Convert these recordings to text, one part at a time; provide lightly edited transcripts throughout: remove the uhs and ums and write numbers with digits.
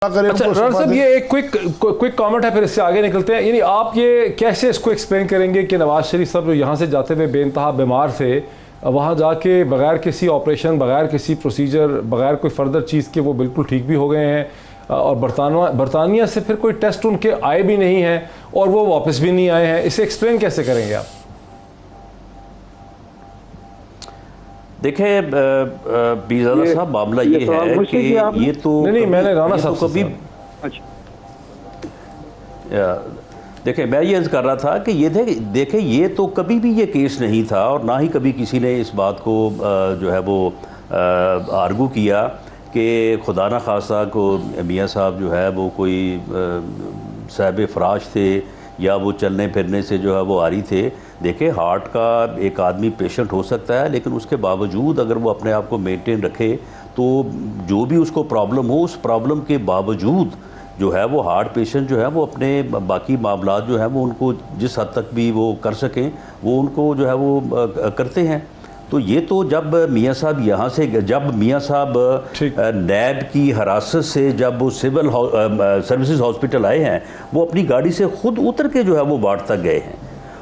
अच्छा राना साहब, ये एक क्विक कमेंट है, फिर इससे आगे निकलते हैं। यानी आप ये कैसे इसको एक्सप्लेन करेंगे कि नवाज शरीफ साहब जो यहाँ से जाते हुए बेइंतहा बीमार थे, वहाँ जाके बगैर किसी ऑपरेशन, बगैर किसी प्रोसीजर, बगैर कोई फर्दर चीज़ के वो बिल्कुल ठीक भी हो गए हैं, और बरतानिया से फिर कोई टेस्ट उनके आए भी नहीं हैं और वो वापस भी नहीं आए हैं। इसे एक्सप्लेन कैसे करेंगे आप? देखें बीज़ादा साहब, मामला ये है कि ये तो नहीं मैंने राना साहब कभी देखें, मैं ये अर्ज़ कर रहा था कि ये देखें ये तो कभी भी ये केस नहीं था और ना ही कभी किसी ने इस बात को जो है वो आर्गू किया कि खुदा न खासा को मियाँ साहब जो है वो कोई साहिब फराश थे या वो चलने फिरने से जो है वो आरी थे। देखिए, हार्ट का एक आदमी पेशेंट हो सकता है, लेकिन उसके बावजूद अगर वो अपने आप को मेंटेन रखे तो जो भी उसको प्रॉब्लम हो, उस प्रॉब्लम के बावजूद जो है वो हार्ट पेशेंट जो है वो अपने बाकी मामलात जो है वो उनको जिस हद तक भी वो कर सकें वो उनको जो है वो करते हैं। तो ये तो जब मियाँ साहब यहाँ से, जब मियाँ साहब नैब की हिरासत से जब वो सिविल सर्विसेज हॉस्पिटल आए हैं, वो अपनी गाड़ी से खुद उतर के जो है वो वार्ड तक गए हैं।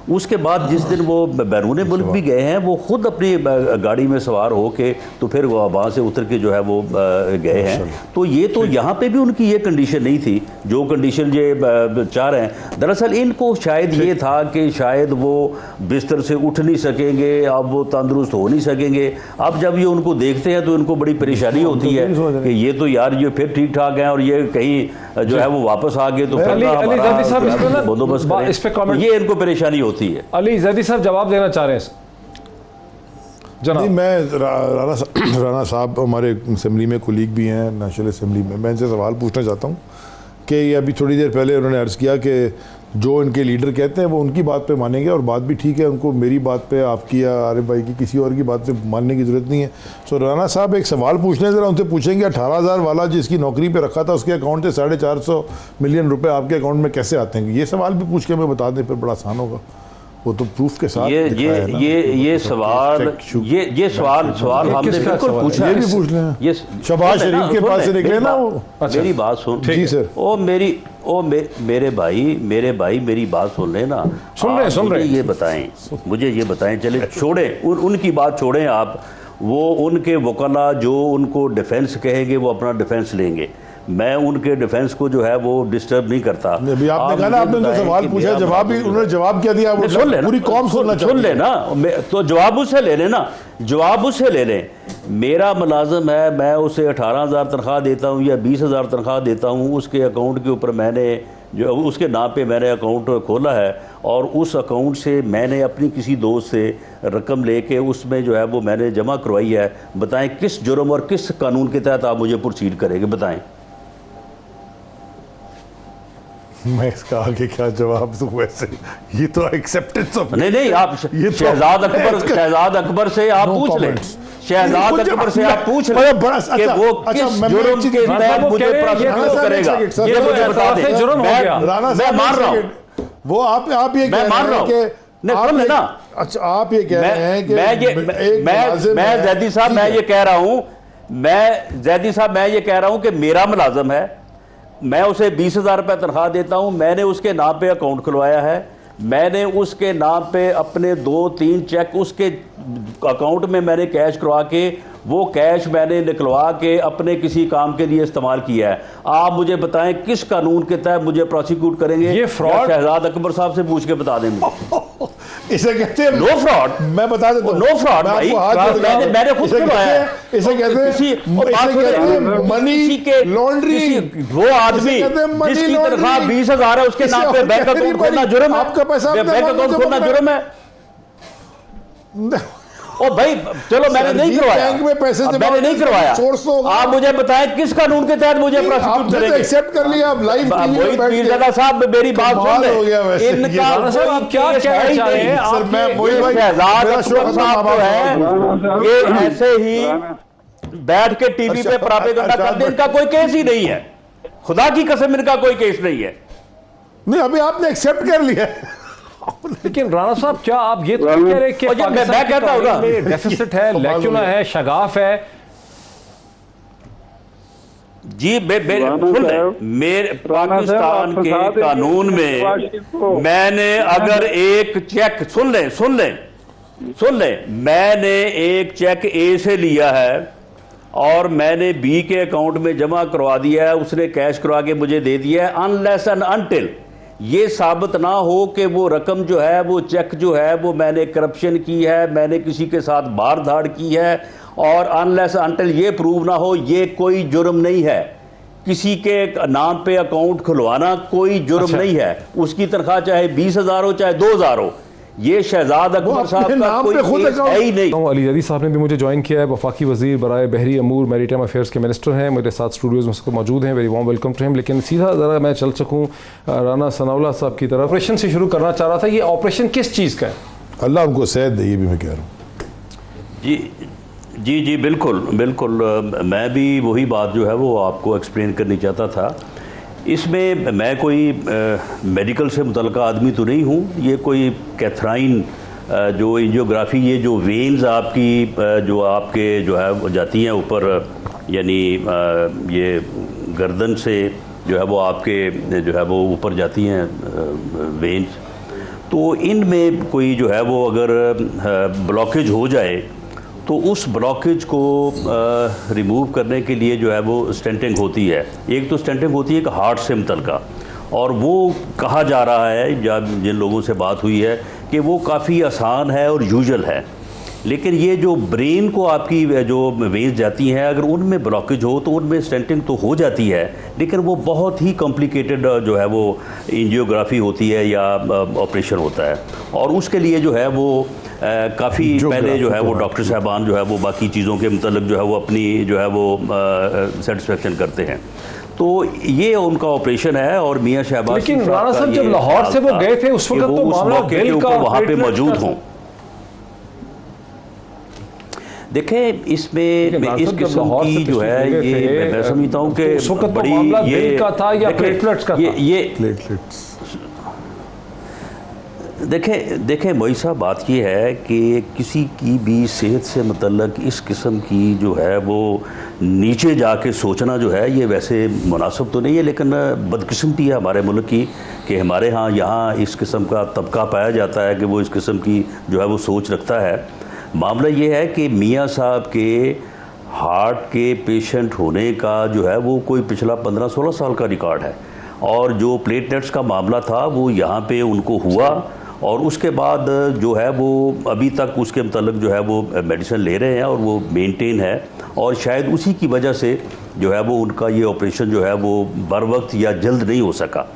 उसके बाद जिस दिन वो बैरून मुल्क भी गए हैं, वो खुद अपनी गाड़ी में सवार हो के तो फिर वहाँ से उतर के जो है वो गए हैं। तो ये तो यहाँ पे भी उनकी ये कंडीशन नहीं थी जो कंडीशन ये चाह रहे हैं। दरअसल इनको शायद ये था कि शायद वो बिस्तर से उठ नहीं सकेंगे, अब वो तंदुरुस्त हो नहीं सकेंगे। अब जब ये उनको देखते हैं तो इनको बड़ी परेशानी होती है कि ये तो यार ये फिर ठीक ठाक हैं और ये कहीं जो है वो वापस आ गए तो फिर बंदोबस्त, ये इनको परेशानी होती है। अली जैदी साहब जवाब देना चाह रहे हैं जनाब। मैं राना साहब हमारे असेंबली में कुलीग भी हैं, नेशनल असेंबली में। मैं इनसे सवाल पूछना चाहता हूँ कि ये अभी थोड़ी देर पहले उन्होंने अर्ज़ किया कि जो इनके लीडर कहते हैं वो उनकी बात पे मानेंगे, और बात भी ठीक है, उनको मेरी बात पे, आपकी या आरिफ भाई की, किसी और की बात पे मानने की ज़रूरत नहीं है। सो राना साहब एक सवाल पूछने, ज़रा उनसे पूछेंगे 18,000 वाला जिसकी नौकरी पे रखा था उसके अकाउंट से 450 मिलियन रुपए आपके अकाउंट में कैसे आते हैं? ये सवाल भी पूछ के हमें बता दें, फिर बड़ा आसान होगा। वो तो प्रूफ के साथ ये सवाल हमने बिल्कुल पूछा, ये भी पूछ लें। ये शहबाज शरीफ के पास से निकले ना वो। मेरी बात सुन जी सर। मेरे भाई मेरी बात सुन रहे ना, सुन रहे। मुझे ये बताएं, चले छोड़ें उनकी बात छोड़ें आप, वो उनके वकला जो उनको डिफेंस कहेंगे वो अपना डिफेंस लेंगे। मैं उनके डिफेंस को जो है वो डिस्टर्ब नहीं करता। अभी आपने कहा ना, आपने उनसे सवाल पूछा, जवाब भी उन्होंने जवाब क्या दिया, वो सुन ले, पूरी कौम सुन लेना, तो जवाब उससे ले लेना, जवाब उससे ले लें। मेरा मुलाजिम है, मैं उसे 18,000 तनख्वाह देता हूँ या 20,000 तनख्वाह देता हूँ, उसके अकाउंट के ऊपर मैंने जो उसके नाम पे मैंने अकाउंट खोला है और उस अकाउंट से मैंने अपनी किसी दोस्त से रकम लेके उसमें जो है वो मैंने जमा करवाई है। बताएं किस जुर्म और किस कानून के तहत आप मुझे प्रोसीड करेंगे, बताएं। मैं इसका आगे क्या जवाब दूं? वैसे ये तो एक्सेप्टेंस ऑफ, नहीं आप शहजाद अकबर से आप पूछ लें, शहजाद अकबर से आप पूछ लें कि वो किस जुर्म के तहत मुझे प्रोसिक्यूट करेगा, ये मुझे बता दें। मैं मान रहा हूं, वो आप ये मैं मान रहा हूं कि ना। अच्छा, आप ये कह रहे हैं कि मैं जैदी साहब मैं ये कह रहा हूं कि मेरा मुलाजिम है, मैं उसे 20,000 रुपये तनख्वाह देता हूं, मैंने उसके नाम पे अकाउंट खुलवाया है, मैंने उसके नाम पे अपने 2-3 चेक उसके अकाउंट में मैंने कैश करवा के वो कैश मैंने निकलवा के अपने किसी काम के लिए इस्तेमाल किया है। आप मुझे बताएं किस कानून के तहत मुझे प्रोसिक्यूट करेंगे? ये फ्रॉड शहजाद अकबर साहब से पूछ के बता दें। इसे कहते हैं नो फ्रॉड। मैं बता देता हूं, नो फ्रॉड भाई, मैंने खुद करवाया है। इसे कहते हैं मनी लॉन्ड्रिंग। वो आदमी जिसकी तनख्वाह 20,000 है उसके नाम पे बैंक अकाउंट खोलना जुर्म है? आपका पैसा बैंक अकाउंट खोलना जुर्म है? ओ भाई चलो, मैंने नहीं करवाया, बैंक में पैसे मैंने नहीं करवाया, आप मुझे बताएं किस कानून के तहत मुझे प्रोसिक्यूट करेंगे? एक्सेप्ट कर लिया आप लाइव पीरजादा साहब, मेरी बात सुन ले। इनका आप क्या कहना चाह रहे हैं? सर मैं शहजाद अकबर साहब है, ये ऐसे ही बैठ के टीवी पे प्रोपेगेंडा करते, इनका कोई केस ही नहीं है, खुदा की कसम इनका कोई केस नहीं है। नहीं, अभी आपने एक्सेप्ट कर लिया। लेकिन राणा साहब, क्या आप ये तो कह रहे कि मैं कहता हूं डेफिसिट है, लैक्यूना है, शगाफ है? जी सुन लें, मेरे पाकिस्तान के कानून में मैंने अगर एक चेक सुन लें मैंने एक चेक ए से लिया है और मैंने बी के अकाउंट में जमा करवा दिया है, उसने कैश करवा के मुझे दे दिया है, अनलेस एंड अनटिल ये साबित ना हो कि वो रकम जो है, वो चेक जो है, वो मैंने करप्शन की है, मैंने किसी के साथ मार धाड़ की है, और अनलेस अनटिल ये प्रूव ना हो, ये कोई जुर्म नहीं है। किसी के नाम पे अकाउंट खुलवाना कोई जुर्म नहीं है। उसकी तनख्वाह चाहे 20,000 हो चाहे 2,000 हो, ये शहजाद अकबर साहब का कोई केस है ही नहीं। अली जदी साहब ने भी मुझे ज्वाइन किया है, वफाकी वजीर बराए बहरी अमूर मैरीटाइम अफेयर्स के मिनिस्टर हैं, मेरे साथ स्टूडियोज़ में सबको मौजूद हैं। Very warm welcome to him. लेकिन सीधा ज़रा मैं चल सकूँ राना सनाउल्लाह साहब की तरफ, ऑपरेशन से शुरू करना चाह रहा था। ये ऑपरेशन किस चीज़ का है? अल्लाह उनको सेहत दे, ये भी मैं कह रहा हूँ। जी बिल्कुल बिल्कुल, मैं भी वही बात जो है वो आपको एक्सप्लेन करनी चाहता था। इसमें मैं कोई मेडिकल से मुतल्लिक़ आदमी तो नहीं हूँ। ये कोई कैथराइन जो एंजियोग्राफी, ये जो वेन्स आपकी जो आपके जो है वो जाती हैं ऊपर, यानी ये गर्दन से जो है वो आपके जो है वो ऊपर जाती हैं वेन्स, तो इनमें कोई जो है वो अगर ब्लॉकेज हो जाए तो उस ब्लॉकेज को रिमूव करने के लिए जो है वो स्टेंटिंग होती है। एक तो स्टेंटिंग होती है एक हार्ट से मुतल्लिक़ा, और वो कहा जा रहा है, जब जिन लोगों से बात हुई है, कि वो काफ़ी आसान है और यूजुअल है। लेकिन ये जो ब्रेन को आपकी जो वेन्स जाती हैं, अगर उनमें ब्लॉकेज हो तो उनमें स्टेंटिंग तो हो जाती है, लेकिन वो बहुत ही कॉम्प्लिकेटेड जो है वो एंजियोग्राफी होती है या ऑपरेशन होता है। और उसके लिए जो है वो काफ़ी पहले जो है वो डॉक्टर साहबान जो है वो बाकी चीज़ों के मतलब जो है वो अपनी जो है वो सेटिस्फेक्शन करते हैं। तो ये उनका ऑपरेशन है। और मियां शहबाज, लेकिन राणा साहब जब लाहौर से वो गए थे उस वक्त तो मामला दिल का वहाँ पे मौजूद हों। देखें, इसमें इस किस्म की जो है ये मैं समझता हूँ कि बड़ी ये का था या प्लेटलेट्स का था? ये प्लेटलेट्स। देखें मोई साहब, बात ये है कि किसी की भी सेहत से मुतल्लिक़ इस किस्म की जो है वो नीचे जाके सोचना जो है ये वैसे मुनासिब तो नहीं है। लेकिन बदकिस्मती है हमारे मुल्क की कि हमारे यहाँ इस किस्म का तबका पाया जाता है कि वो इस किस्म की जो है वो सोच रखता है। मामला ये है कि मियाँ साहब के हार्ट के पेशेंट होने का जो है वो कोई पिछला 15-16 साल का रिकॉर्ड है, और जो प्लेटलेट्स का मामला था वो यहाँ पे उनको हुआ, और उसके बाद जो है वो अभी तक उसके मुताल्लिक जो है वो मेडिसिन ले रहे हैं और वो मेंटेन है। और शायद उसी की वजह से जो है वो उनका ये ऑपरेशन जो है वो बर वक्त या जल्द नहीं हो सका।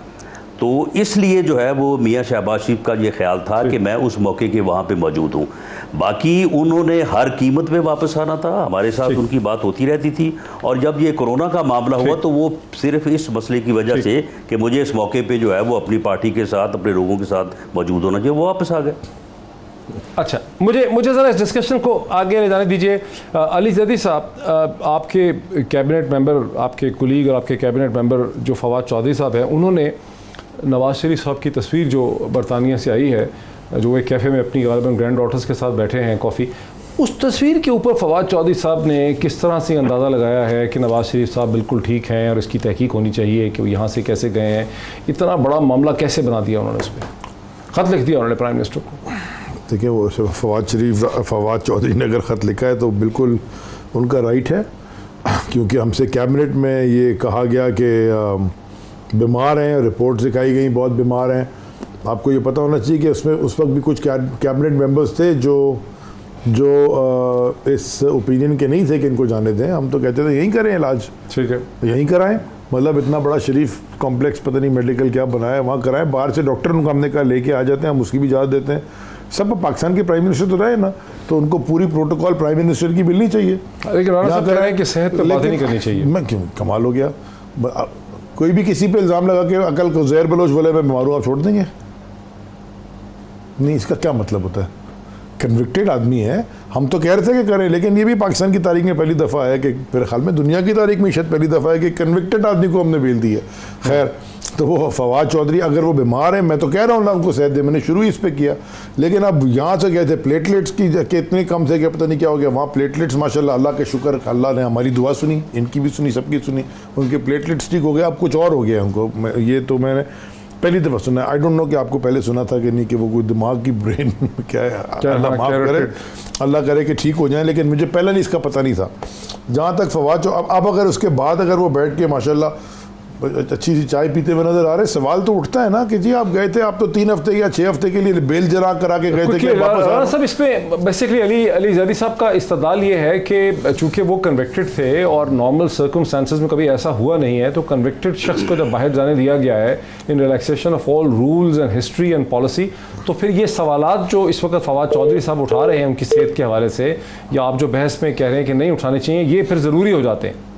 तो इसलिए जो है वो मियां शहबाज शरीफ का ये ख्याल था कि मैं उस मौके के वहाँ पे मौजूद हूँ। बाकी उन्होंने हर कीमत पे वापस आना था, हमारे साथ उनकी बात होती रहती थी। और जब ये कोरोना का मामला हुआ तो वो सिर्फ इस मसले की वजह से कि मुझे इस मौके पे जो है वो अपनी पार्टी के साथ, अपने लोगों के साथ मौजूद होना चाहिए, वो वापस आ गए। अच्छा, मुझे ज़रा इस डिस्कशन को आगे ले जाने दीजिए। अली जदी साहब, आपके कैबिनेट मेंबर, आपके कुलीग और आपके कैबिनेट मेंबर जो फवाद चौधरी साहब हैं, उन्होंने नवाज शरीफ साहब की तस्वीर जो बरतानिया से आई है, जो एक कैफ़े में अपनी गालिबन ग्रैंड डॉटर्स के साथ बैठे हैं कॉफ़ी, उस तस्वीर के ऊपर फवाद चौधरी साहब ने किस तरह से अंदाज़ा लगाया है कि नवाज शरीफ साहब बिल्कुल ठीक हैं और इसकी तहकीक होनी चाहिए कि वो यहाँ से कैसे गए हैं। इतना बड़ा मामला कैसे बना दिया उन्होंने? उस पर ख़त लिख दिया उन्होंने प्राइम मिनिस्टर को। देखिए, वो फवाद चौधरी ने अगर ख़त लिखा है तो बिल्कुल उनका राइट है, क्योंकि हमसे कैबिनेट में ये कहा गया कि बीमार हैं, रिपोर्ट दिखाई गई बहुत बीमार हैं। आपको ये पता होना चाहिए कि उसमें उस वक्त भी कुछ कैबिनेट मेंबर्स थे जो इस ओपिनियन के नहीं थे कि इनको जाने दें। हम तो कहते थे यहीं करें इलाज, ठीक है, यहीं कराएं। मतलब इतना बड़ा शरीफ कॉम्प्लेक्स पता नहीं मेडिकल क्या बनाया है, वहाँ कराएं। बाहर से डॉक्टर उनको हमने कहा लेके आ जाते हैं, हम उसकी भी इजाज़त देते हैं। सब पाकिस्तान के प्राइम मिनिस्टर तो रहे ना, तो उनको पूरी प्रोटोकॉल प्राइम मिनिस्टर की मिलनी चाहिए। लेकिन राणा साहब कह रहे हैं कि सेहत पे बात नहीं करनी चाहिए। मैं क्यों, कमाल हो गया। कोई भी किसी पे इल्ज़ाम लगा के अकल को ज़हर बलोच बोले मैं बीमार हूँ, आप छोड़ देंगे? नहीं, इसका क्या मतलब होता है? कन्विक्टेड आदमी है, हम तो कह रहे थे कि करें, लेकिन ये भी पाकिस्तान की तारीख में पहली दफ़ा है कि मेरे ख्याल में दुनिया की तारीख में शायद पहली दफ़ा है कि कन्विक्टेड आदमी को हमने बेल दी है। खैर, तो वो फवाद चौधरी अगर वो बीमार है, मैं तो कह रहा हूँ ना उनको सेहत दे, मैंने शुरू ही इस पर किया, लेकिन अब यहाँ से गए थे प्लेटलेट्स की कि इतनी कम थे कि पता नहीं क्या हो गया। वहाँ प्लेटलेट्स माशाल्लाह अल्लाह के शुक्र, अल्लाह ने हमारी दुआ सुनी, इनकी भी सुनी, सबकी सुनी, उनके प्लेटलेट्स ठीक हो गए। अब कुछ और हो गया उनको, ये तो मैंने पहली दफ़ा सुना। आई डोंट नो कि आपको पहले सुना था कि नहीं, कि वो कोई दिमाग की ब्रेन क्या है, अल्लाह माफ़ करे, अल्लाह करे कि ठीक हो जाए, लेकिन मुझे पहले नहीं इसका पता नहीं था। जहाँ तक फवाद अब अगर उसके बाद अगर वो बैठ के माशाल्लाह अच्छी सी चाय पीते हुए नजर आ रहे, सवाल तो उठता है ना कि जी आप गए थे, आप तो 3 हफ्ते या 6 हफ्ते के लिए बेल जरा करा के गए थे कि राना साहब, इसमें बेसिकली अली जैदी साहब का इस्तदलाल ये है कि चूंकि वो कन्विक्टेड थे और नॉर्मल सर्कमस्टांसेस में कभी ऐसा हुआ नहीं है, तो कन्विक्टेड शख्स को जब बाहर जाने दिया गया है in relaxation of all rules and history and policy, तो फिर ये सवालात जो इस वक्त फवाद चौधरी साहब उठा रहे हैं उनकी सेहत के हवाले से, या आप जो बहस में कह रहे हैं कि नहीं उठाने चाहिए, ये फिर ज़रूरी हो जाते हैं।